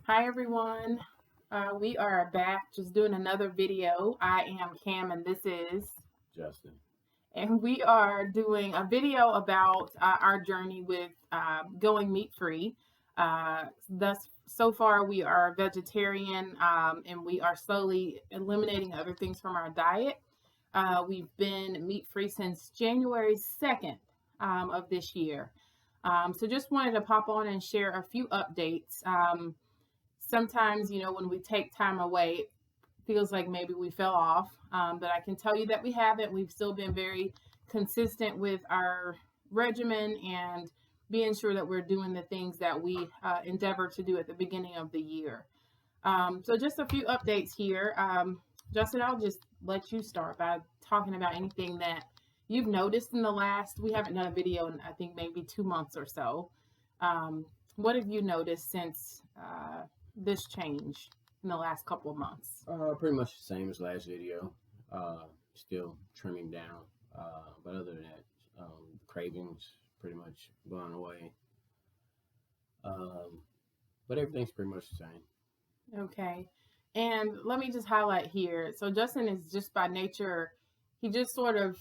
Hi everyone. We are back just doing another video. I am Cam and this is Justin. and we are doing a video about our journey with going meat free. Thus so far we are vegetarian, and we are slowly eliminating other things from our diet. We've been meat free since January 2nd of this year. So just wanted to pop on and share a few updates. Sometimes, when we take time away, it feels like maybe we fell off. But I can tell you that we haven't. We've still been very consistent with our regimen and being sure that we're doing the things that we endeavor to do at the beginning of the year. So just a few updates here. Justin, I'll just let you start by talking about anything that you've noticed in we haven't done a video in I think maybe 2 months or so. What have you noticed since this change in the last couple of months? Pretty much the same as last video. Still trimming down. But other than that, cravings pretty much gone away. But everything's pretty much the same. Okay. And let me just highlight here. So Justin is just by nature, he just sort of,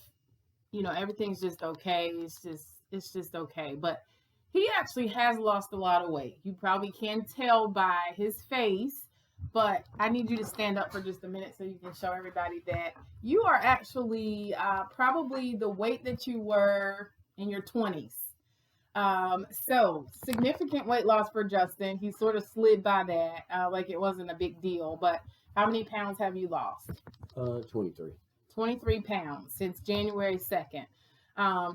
everything's just okay. It's just okay. But he actually has lost a lot of weight. You probably can tell by his face, but I need you to stand up for just a minute so you can show everybody that you are actually probably the weight that you were in your 20s. So significant weight loss for Justin. He sort of slid by that like it wasn't a big deal. But how many pounds have you lost? 23. 23 pounds since January 2nd.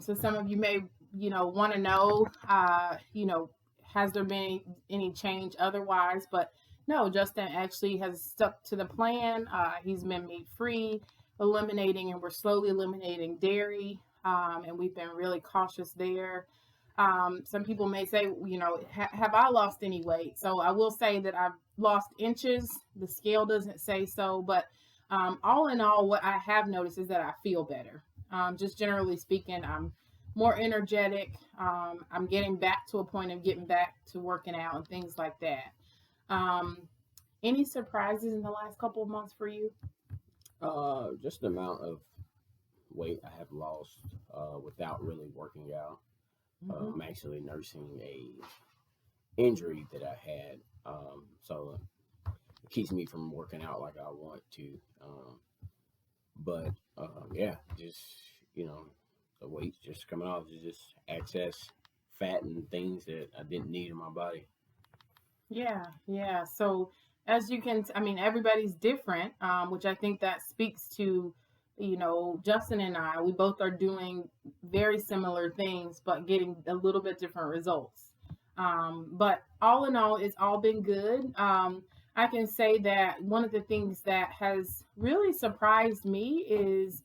So some of you may want to know, has there been any change otherwise? But no, Justin actually has stuck to the plan. He's been meat free, and we're slowly eliminating dairy. And we've been really cautious there. Some people may say, have I lost any weight? So I will say that I've lost inches. The scale doesn't say so, but all in all, what I have noticed is that I feel better. Just generally speaking, I'm more energetic. I'm getting back to a point of getting back to working out and things like that. Any surprises in the last couple of months for you? Just the amount of weight I have lost without really working out. I'm actually nursing a injury that I had, so it keeps me from working out like I want to. But yeah, just the weight's just coming off. It's just excess fat and things that I didn't need in my body. Yeah. So as you can, everybody's different, which I think that speaks to, Justin and I, we both are doing very similar things, but getting a little bit different results. But all in all, it's all been good. I can say that one of the things that has really surprised me is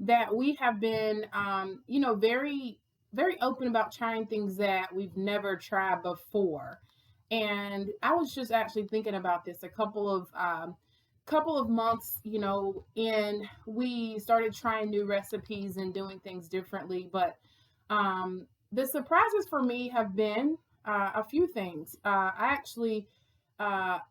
that we have been, very, very open about trying things that we've never tried before. And I was just actually thinking about this a couple of months, and we started trying new recipes and doing things differently. But the surprises for me have been a few things. I actually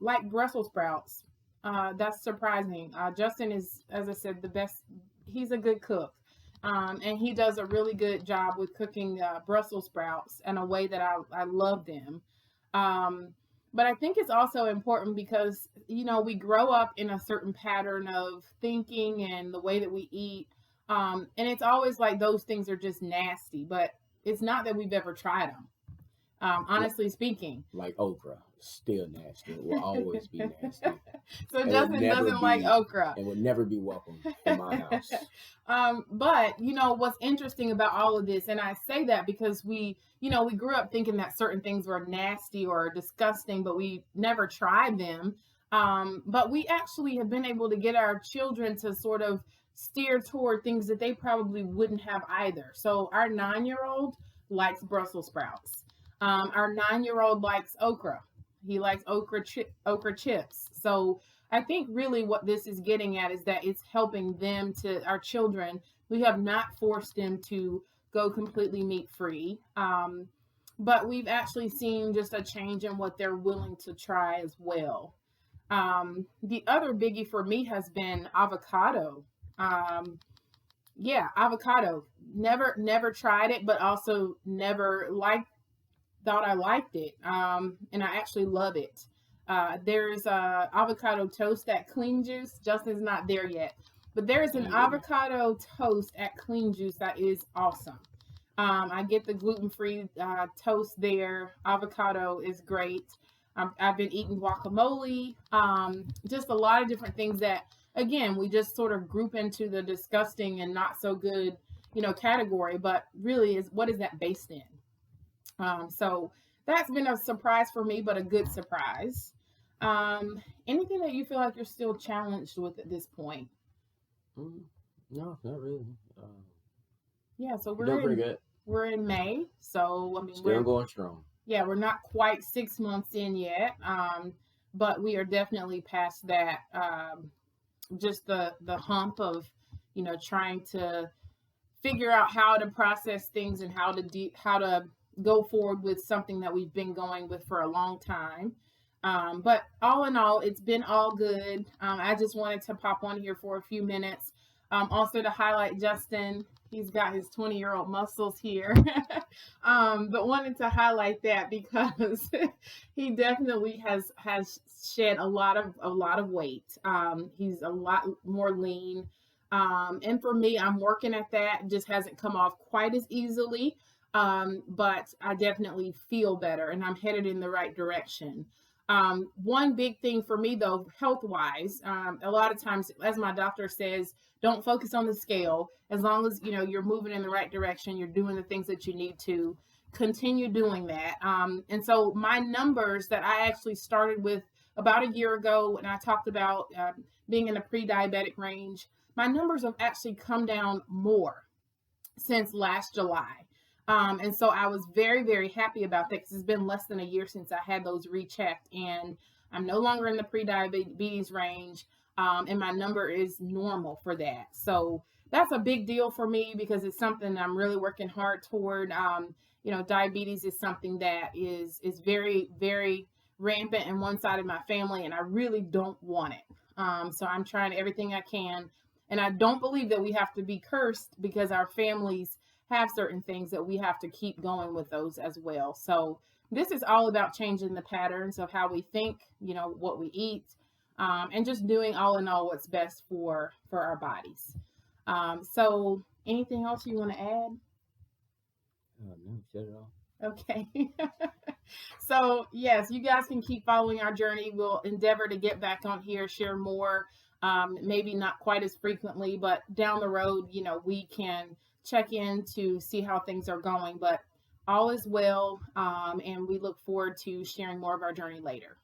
like Brussels sprouts. That's surprising. Justin is, as I said, the best. He's a good cook. And he does a really good job with cooking Brussels sprouts in a way that I love them. But I think it's also important because, we grow up in a certain pattern of thinking and the way that we eat. And it's always like those things are just nasty, but it's not that we've ever tried them. Honestly speaking. Like okra, still nasty. It will always be nasty. So Justin doesn't like okra. It would never be welcome in my house. But what's interesting about all of this, and I say that because we grew up thinking that certain things were nasty or disgusting, but we never tried them. But we actually have been able to get our children to sort of steer toward things that they probably wouldn't have either. So our 9-year-old likes Brussels sprouts. Our 9-year-old likes okra. He likes okra chips. So I think really what this is getting at is that it's helping our children. We have not forced them to go completely meat free. but we've actually seen just a change in what they're willing to try as well. The other biggie for me has been avocado. Um, yeah, avocado. Never tried it, but also never liked thought I liked it. And I actually love it. There's avocado toast at Clean Juice. Justin's not there yet, but there's I an ain't get it. avocado toast at Clean Juice that is awesome. I get the gluten free toast there. Avocado is great. I've been eating guacamole, just a lot of different things that, again, we just sort of group into the disgusting and not so good, category. But really, is what is that based in? So that's been a surprise for me, but a good surprise. Anything that you feel like you're still challenged with at this point? Mm, no, not really. Yeah, so You're we're doing pretty in good. we're in May, so I mean Still we're going strong. yeah, we're not quite 6 months in yet, but we are definitely past that. Just the hump of trying to figure out how to process things and how to go forward with something that we've been going with for a long time. But all in all, it's been all good. I just wanted to pop on here for a few minutes. Also to highlight Justin, he's got his 20-year-old muscles here. But wanted to highlight that because he definitely has shed a lot of weight. He's a lot more lean. And for me, I'm working at that. It just hasn't come off quite as easily. But I definitely feel better and I'm headed in the right direction. One big thing for me, though, health wise, a lot of times, as my doctor says, don't focus on the scale. As long as you're moving in the right direction, you're doing the things that you need to continue doing that. And so my numbers that I actually started with about a year ago when I talked about being in a pre-diabetic range, my numbers have actually come down more since last July. And so I was very, very happy about that because it's been less than a year since I had those rechecked, and I'm no longer in the pre-diabetes range, and my number is normal for that. So that's a big deal for me because it's something I'm really working hard toward. Diabetes is something that is very, very rampant in one side of my family, and I really don't want it. So I'm trying everything I can, and I don't believe that we have to be cursed because our families have certain things that we have to keep going with those as well. So this is all about changing the patterns of how we think, what we eat, and just doing all in all what's best for our bodies. So anything else you want to add? No, said it all. Okay. So yes, you guys can keep following our journey. We'll endeavor to get back on here, share more. Maybe not quite as frequently, but down the road, we can check in to see how things are going. But all is well, and we look forward to sharing more of our journey later.